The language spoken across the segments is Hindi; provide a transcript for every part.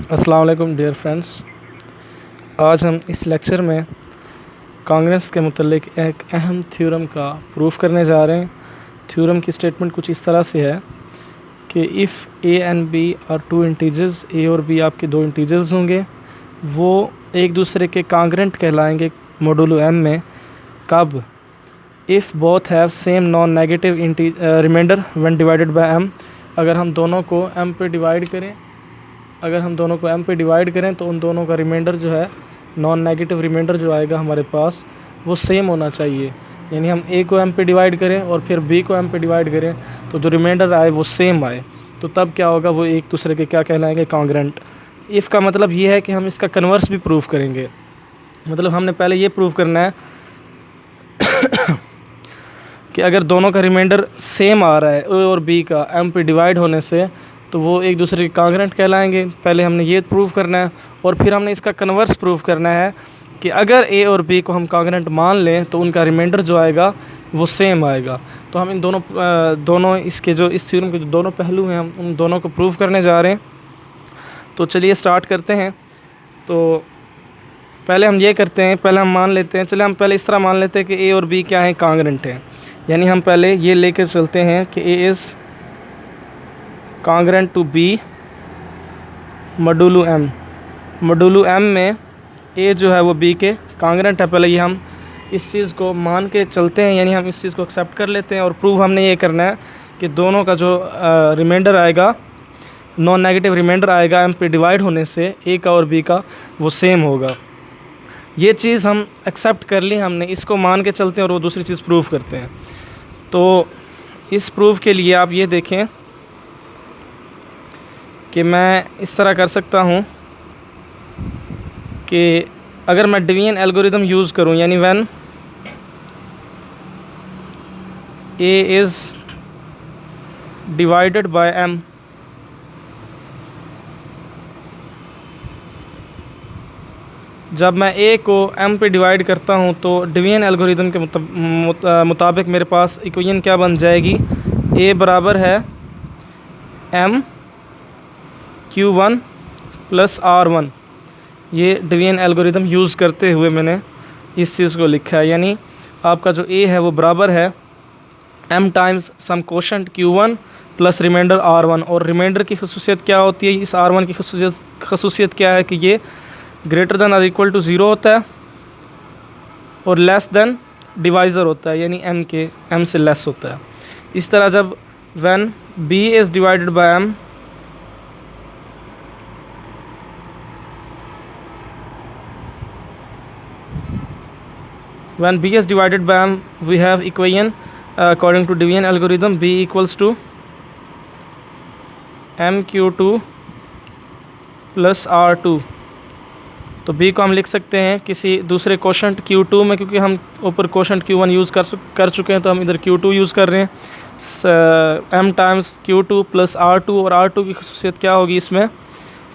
अस्सलाम वालेकुम डियर फ्रेंड्स। आज हम इस लेक्चर में कांग्रेस के मुतल्लिक एक अहम थ्योरम का प्रूफ करने जा रहे हैं। थ्योरम की स्टेटमेंट कुछ इस तरह से है कि if a and b are two integers, a और बी आपके दो इंटीजर्स होंगे, वो एक दूसरे के कांग्रेंट कहलाएंगे मॉडुलो एम में। कब? If both have same non negative remainder when divided by M. अगर हम दोनों को एम पे डिवाइड करें तो उन दोनों का रिमाइंडर जो है, नॉन नेगेटिव रिमाइंडर जो आएगा हमारे पास, वो सेम होना चाहिए। यानी हम ए को एम पे डिवाइड करें और फिर बी को एम पे डिवाइड करें तो जो रिमाइंडर आए वो सेम आए, तो तब क्या होगा, वो एक दूसरे के क्या कहलाएंगे, कांग्रेंट। इफ़ का मतलब ये है कि हम इसका कन्वर्स भी प्रूफ करेंगे। मतलब हमने पहले ये प्रूफ करना है कि अगर दोनों का रिमाइंडर सेम आ रहा है ए और बी का एम पे डिवाइड होने से, तो वो एक दूसरे के कांग्रेंट कहलाएंगे। पहले हमने ये प्रूव करना है और फिर हमने इसका कन्वर्स प्रूव करना है कि अगर ए और बी को हम कांग्रेंट मान लें तो उनका रिमाइंडर जो आएगा वो सेम आएगा। तो हम इन दोनों इसके जो इस थ्योरम के जो दोनों पहलू हैं, हम उन दोनों को प्रूव करने जा रहे हैं। तो चलिए स्टार्ट करते हैं। तो पहले हम ये करते हैं, पहले हम मान लेते हैं, चले हम पहले इस तरह मान लेते हैं कि ए और बी क्या है, कांग्रेंट हैं। यानी हम पहले ये लेकर चलते हैं कि A is congruent to B modulo M. Modulo M में ए जो है वो बी के कांग्रेंट है। पहले ये हम इस चीज़ को मान के चलते हैं, यानी हम इस चीज़ को एक्सेप्ट कर लेते हैं। और प्रूव हमने ये करना है कि दोनों का जो रिमाइंडर आएगा, नॉन नेगेटिव रिमाइंडर आएगा एम पे डिवाइड होने से, ए का और बी का, वो सेम होगा। ये चीज़ हम एक्सेप्ट कर ली हमने, इसको मान के चलते हैं और वो दूसरी चीज़ प्रूव करते हैं। तो इस प्रूफ के लिए आप ये देखें कि मैं इस तरह कर सकता हूँ कि अगर मैं डिवीजन एल्गोरिदम यूज़ करूँ, यानी when A is divided by M, जब मैं ए को एम पे डिवाइड करता हूँ तो डिवीजन एल्गोरिदम के मुताबिक मेरे पास इक्वेशन क्या बन जाएगी, ए बराबर है एम Q1 प्लस R1। ये डिवीजन एल्गोरिदम यूज़ करते हुए मैंने इस चीज़ को लिखा है। यानी आपका जो ए है वो बराबर है m times some quotient Q1 plus remainder R1। और रिमाइंडर की खसूसियत क्या होती है, इस R1 की खसूसियत क्या है कि ये ग्रेटर दैन और इक्वल टू 0 होता है और लेस दैन डिवाइज़र होता है, यानी m से लेस होता है। इस तरह जब when b is divided bye m, when b is divided by m, we have equation according to division algorithm, b equals to mq2 plus r2। तो b को हम लिख सकते हैं किसी दूसरे कोशेंट Q2 में, क्योंकि हम ऊपर कोशेंट Q1 यूज़ कर चुके हैं, तो हम इधर Q2 यूज़ कर रहे हैं। m times Q2 plus R2। और R2 की खसूसियत क्या होगी इसमें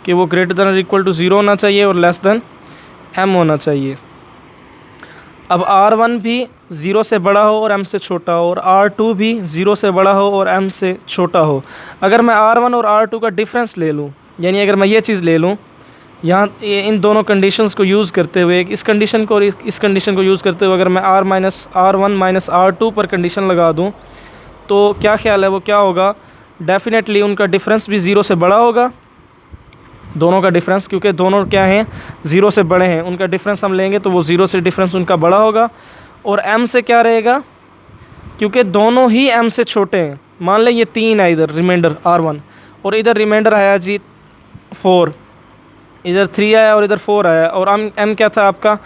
कि वो ग्रेटर दैन और इक्वल टू 0 होना चाहिए और लेस दैन m होना चाहिए। अब R1 भी 0 से बड़ा हो और m से छोटा हो, और R2 भी 0 से बड़ा हो और m से छोटा हो। अगर मैं R1 और R2 का डिफरेंस ले लूँ, यानी अगर मैं ये चीज़ ले लूँ यहाँ इन दोनों कंडीशंस को यूज़ करते हुए, इस कंडीशन को और इस कंडीशन को यूज़ करते हुए, अगर मैं R1 माइनस R2 पर कंडीशन लगा दूँ, तो क्या ख्याल है वो क्या होगा, डेफिनेटली उनका डिफरेंस भी 0 से बड़ा होगा। दोनों का डिफरेंस, क्योंकि दोनों क्या हैं, 0 से बड़े हैं, उनका डिफरेंस हम लेंगे तो वो 0 से डिफरेंस उनका बड़ा होगा। और m से क्या रहेगा, क्योंकि दोनों ही m से छोटे हैं। मान लें ये 3 है इधर रिमाइंडर R1, और इधर रिमाइंडर आया जी 4, इधर 3 आया और इधर 4 आया, और m क्या था आपका,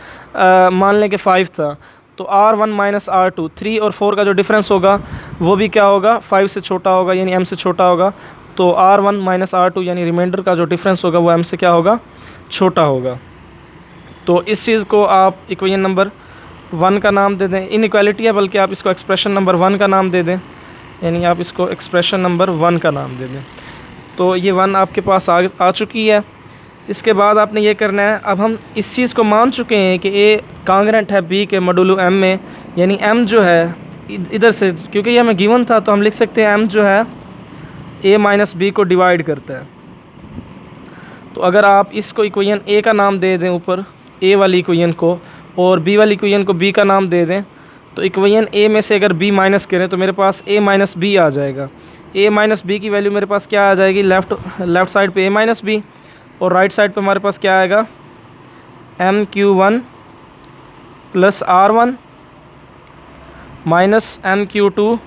मान लें कि 5 था। तो R1 माइनस R2, 3 और 4 का जो डिफरेंस होगा वो भी क्या होगा, 5 से छोटा होगा, यानी m से छोटा होगा। तो R1 माइनस R2 यानी रिमाइंडर का जो डिफरेंस होगा वो m से क्या होगा, छोटा होगा। तो इस चीज़ को आप इक्वेशन नंबर 1 का नाम दे दें। इनइक्वालिटी है, बल्कि आप इसको एक्सप्रेशन नंबर 1 का नाम दे दें, यानी आप इसको एक्सप्रेशन नंबर 1 का नाम दे दें। तो ये 1 आपके पास आ चुकी है। इसके बाद आपने ये करना है, अब हम इस चीज़ को मान चुके हैं कि ए कांग्रेंट है बी के मॉडुलो m में, यानी m जो है इधर से, क्योंकि ये हमें गिवन था, तो हम लिख सकते हैं m जो है a माइनस बी को डिवाइड करता है। तो अगर आप इसको इक्वेशन ए का नाम दे दें ऊपर, ए वाली इक्वेशन को, और बी वाली इक्वेशन को बी का नाम दे दें, तो इक्वेशन ए में से अगर बी माइनस करें तो मेरे पास ए माइनस बी आ जाएगा। ए माइनस बी की वैल्यू मेरे पास क्या आ जाएगी, लेफ़्ट साइड पे ए माइनस बी, और राइट साइड पे हमारे पास क्या आएगा, MQ1 plus R1 minus MQ2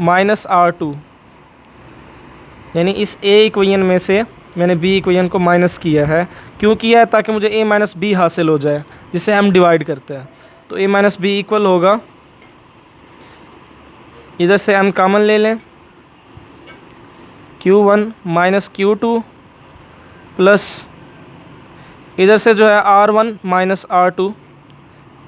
minus R2। यानी इस ए इक्वेशन में से मैंने बी इक्वेशन को माइनस किया है। क्यों किया है, ताकि मुझे ए माइनस बी हासिल हो जाए, जिसे हम डिवाइड करते हैं। तो ए माइनस बी इक्वल होगा, इधर से हम कॉमन ले लें, Q1 माइनस Q2 प्लस इधर से जो है R1 minus R2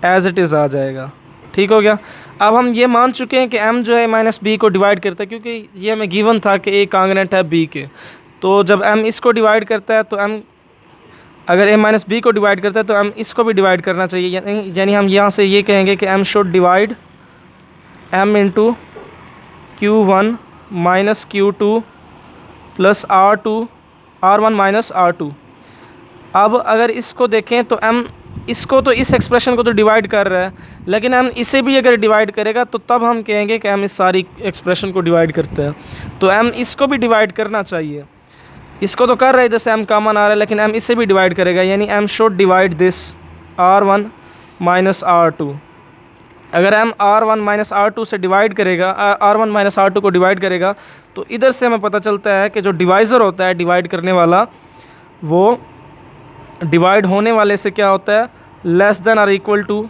as it is आ जाएगा। ठीक हो गया। अब हम ये मान चुके हैं कि m जो है माइनस बी को डिवाइड करता है, क्योंकि ये हमें गिवन था कि a कांग्रेंट है b के। तो जब m इसको डिवाइड करता है तो m, अगर a माइनस बी को डिवाइड करता है तो m इसको भी डिवाइड करना चाहिए। यानी हम यहाँ से ये कहेंगे कि m should divide m into Q1 minus Q2 plus R1 minus R2। अब अगर इसको देखें तो m इसको तो इस एक्सप्रेशन को तो डिवाइड कर रहा है, लेकिन हम इसे भी अगर डिवाइड करेगा तो तब हम कहेंगे कि हम इस सारी एक्सप्रेशन को डिवाइड करते हैं। तो m इसको भी डिवाइड करना चाहिए। इसको तो कर रहा है, इधर से m कॉमन आ रहा है, लेकिन m इसे भी डिवाइड करेगा। यानी m should divide this R1 minus R2। अगर m R1 माइनस R2 से डिवाइड करेगा, R1 माइनस R2 को डिवाइड करेगा, तो इधर से हमें पता चलता है कि जो डिवाइज़र होता है, डिवाइड करने वाला, वो डिवाइड होने वाले से क्या होता है, लेस देन और इक्वल टू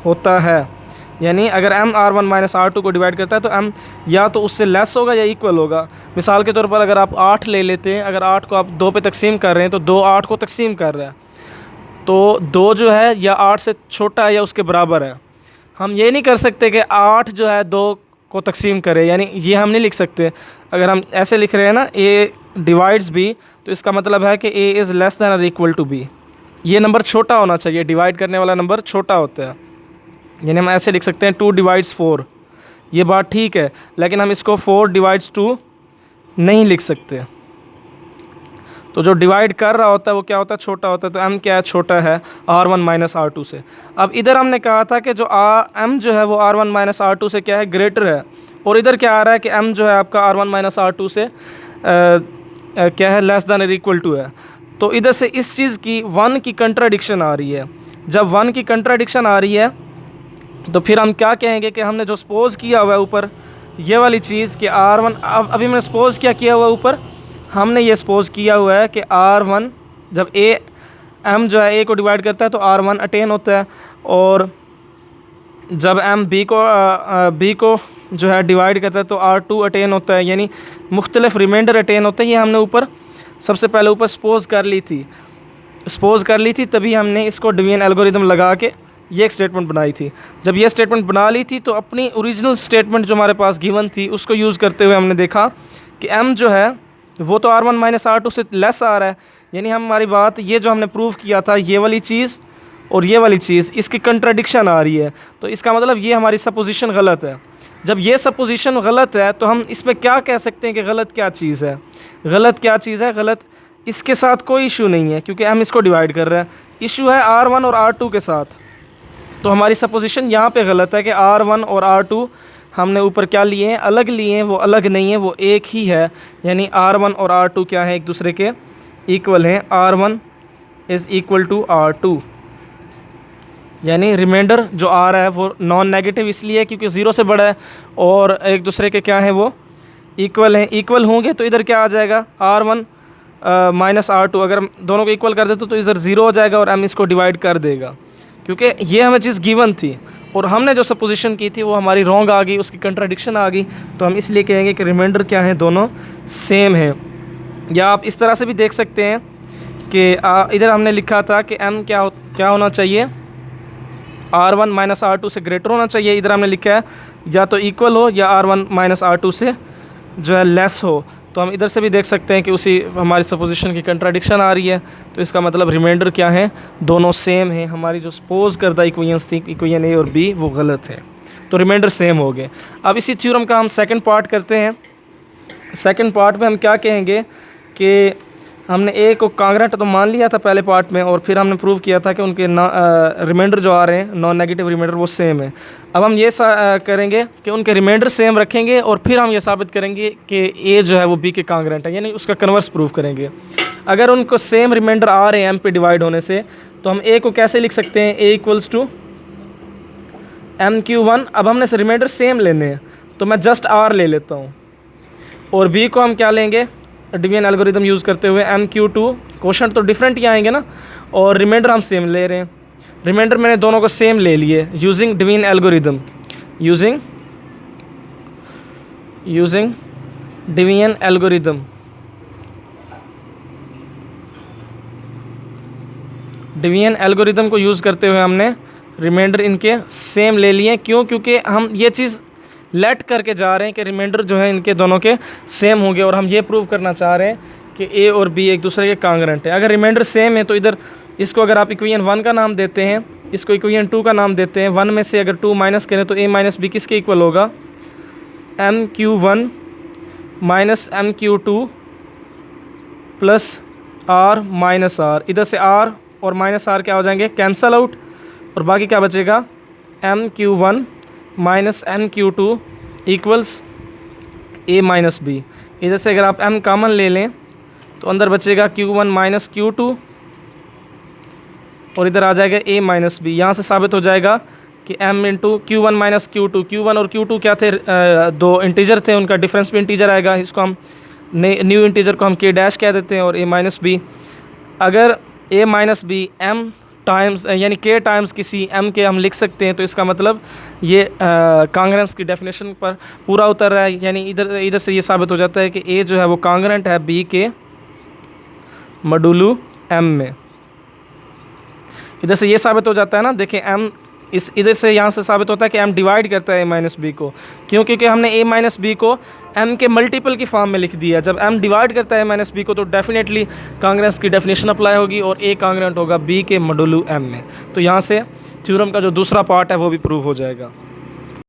होता है। यानी अगर m R1 माइनस R2 को डिवाइड करता है तो m या तो उससे लेस होगा या इक्वल होगा। मिसाल के तौर पर अगर आप 8 ले लेते हैं, अगर 8 को आप 2 पे तकसीम कर रहे हैं तो 2 8 को तकसीम कर रहा है, तो 2 जो है या 8 से छोटा है या उसके बराबर है। हम ये नहीं कर सकते कि 8 जो है 2 को तकसीम करे, यानी ये हम नहीं लिख सकते। अगर हम ऐसे लिख रहे हैं ना, a डिवाइड्स b, तो इसका मतलब है कि a इज़ लेस दैन और इक्वल टू b। ये नंबर छोटा होना चाहिए, डिवाइड करने वाला नंबर छोटा होता है। यानी हम ऐसे लिख सकते हैं 2 डिवाइड्स 4, ये बात ठीक है, लेकिन हम इसको 4 डिवाइड्स 2 नहीं लिख सकते। तो जो डिवाइड कर रहा होता है वो क्या होता है, छोटा होता है। तो m क्या है, छोटा है R1 माइनस R2 से। अब इधर हमने कहा था कि जो m जो है वो R1 माइनस R2 से क्या है, ग्रेटर है, और इधर क्या आ रहा है कि m जो है आपका R1 माइनस R2 से क्या है, लेस दैन और इक्वल टू है। तो इधर से इस चीज़ की 1 की कंट्राडिक्शन आ रही है। जब 1 की कंट्राडिक्शन आ रही है तो फिर हम क्या कहेंगे कि हमने जो सपोज़ किया हुआ है ऊपर, ये वाली चीज़ कि R1, अब अभी मैंने सपोज़ क्या किया हुआ है ऊपर, हमने ये सपोज़ किया हुआ है कि R1 जब m जो है a को डिवाइड करता है तो R1 अटेन होता है, और जब m b को जो है डिवाइड करता है तो R2 अटेन होता है। यानी मुख्तलिफ रिमाइंडर अटेन होते हैं। ये हमने ऊपर सबसे पहले ऊपर सपोज़ कर ली थी, तभी हमने इसको डिवीजन एल्गोरिदम लगा के ये एक स्टेटमेंट बनाई थी। जब ये स्टेटमेंट बना ली थी तो अपनी ओरिजिनल स्टेटमेंट जो हमारे पास गिवन थी उसको यूज़ करते हुए हमने देखा कि m जो है वो तो R1 माइनस R2 से लेस आ रहा है। यानी हमारी बात, ये जो हमने प्रूव किया था, ये वाली चीज़ और ये वाली चीज़, इसकी कंट्राडिक्शन आ रही है। तो इसका मतलब ये हमारी सपोजिशन गलत है। जब ये सपोजिशन गलत है तो हम इसमें क्या कह सकते हैं कि गलत क्या चीज़ है। गलत इसके साथ कोई इशू नहीं है, क्योंकि हम इसको डिवाइड कर रहे हैं। इशू है R1 और R2 के साथ। तो हमारी सपोजिशन यहाँ पे गलत है कि R1 और R2 हमने ऊपर क्या लिए हैं, अलग लिए हैं। वो अलग नहीं है, वो एक ही है। यानी R1 और R2 क्या है, एक दूसरे के इक्वल हैं। R1 is equal to R2। यानी रिमाइंडर जो आ रहा है वो नॉन नेगेटिव इसलिए क्योंकि 0 से बड़ा है, और एक दूसरे के क्या है, वो इक्वल हैं। इक्वल होंगे तो इधर क्या आ जाएगा, R1 माइनस R2। अगर दोनों को इक्वल कर देते तो इधर 0 हो जाएगा और m इसको डिवाइड कर देगा, क्योंकि ये हमें चीज़ गिवन थी और हमने जो सपोजिशन की थी वो हमारी रॉन्ग आ गई, उसकी कंट्राडिक्शन आ गई। तो हम इसलिए कहेंगे कि रिमाइंडर क्या है, दोनों सेम हैं। या आप इस तरह से भी देख सकते हैं कि इधर हमने लिखा था कि m क्या होना चाहिए, R1 माइनस R2 से ग्रेटर होना चाहिए। इधर हमने लिखा है या तो इक्वल हो या R1 माइनस R2 से जो है लेस हो। तो हम इधर से भी देख सकते हैं कि उसी हमारी सपोजिशन की कंट्राडिक्शन आ रही है। तो इसका मतलब रिमाइंडर क्या है, दोनों सेम हैं। हमारी जो सपोज करदा इक्वेशंस थी, इक्वेशन ए और बी, वो गलत है। तो रिमाइंडर सेम हो गए। अब इसी थ्योरम का हम सेकंड पार्ट करते हैं। सेकंड पार्ट में हम क्या कहेंगे कि हमने ए को कांग्रेंट तो मान लिया था पहले पार्ट में, और फिर हमने प्रूव किया था कि उनके रिमाइंडर जो आ रहे हैं नॉन नेगेटिव रिमाइंडर वो सेम है। अब हम ये करेंगे कि उनके रिमाइंडर सेम रखेंगे और फिर हम ये साबित करेंगे कि ए जो है वो बी के कांग्रेंट है, यानी उसका कन्वर्स प्रूफ करेंगे। अगर उनको सेम रिमाइंडर आ रहे हैं एम पे डिवाइड होने से, तो हम ए को कैसे लिख सकते हैं, a equals to m Q one. अब हमने रिमाइंडर सेम लेने हैं तो मैं जस्ट आर ले लेता हूँ, और बी को हम क्या लेंगे, डिवीजन एल्गोरिथम यूज़ करते हुए एम क्यू टू। क्वेश्चन तो डिफरेंट ही आएंगे ना, और रिमाइंडर हम सेम ले रहे हैं। रिमाइंडर मैंने दोनों को सेम ले लिए using division algorithm, using division algorithm. Division algorithm को यूज़ करते हुए हमने रिमाइंडर इनके सेम ले लिए। क्यों? क्योंकि हम ये चीज़ लेट करके जा रहे हैं कि रिमाइंडर जो है इनके दोनों के सेम होंगे, और हम ये प्रूव करना चाह रहे हैं कि ए और बी एक दूसरे के कांग्रेंट है। अगर रिमाइंडर सेम है तो इधर इसको अगर आप इक्वेशन 1 का नाम देते हैं, इसको इक्वेशन 2 का नाम देते हैं, 1 में से अगर 2 माइनस करें तो ए माइनस बी किसके इक्वल होगा, M Q one minus M Q two plus R minus R. इधर से आर और माइनस आर क्या हो जाएंगे, कैंसल आउट, और बाकी क्या बचेगा, m Q one minus M Q two equals a minus b. इधर से अगर आप m कॉमन ले लें तो अंदर बचेगा q1 माइनस q2, और इधर आ जाएगा a माइनस बी। यहाँ से साबित हो जाएगा कि m into Q one minus q2, q1 और q2 क्या थे, दो इंटीजर थे, उनका डिफरेंस भी इंटीजर आएगा। इसको हम न्यू इंटीजर को हम k डैश कह देते हैं, और a माइनस बी। अगर a minus B m times यानी k टाइम्स किसी m के हम लिख सकते हैं, तो इसका मतलब ये कांग्रेंस की डेफिनेशन पर पूरा उतर रहा है। यानी इधर से ये साबित हो जाता है कि a जो है वो कांग्रेंट है b के मॉडुलो m में। इधर से ये साबित हो जाता है ना, देखें m इस इधर से यहाँ से साबित होता है कि m डिवाइड करता है a माइनस बी को। क्यों? क्योंकि हमने a माइनस बी को m के मल्टीपल की फॉर्म में लिख दिया। जब m डिवाइड करता है a माइनस बी को तो डेफिनेटली कांग्रेंस की डेफिनेशन अप्लाई होगी, और a कांग्रेंट होगा b के मॉडुलो m में। तो यहाँ से थ्योरम का जो दूसरा पार्ट है वो भी प्रूव हो जाएगा।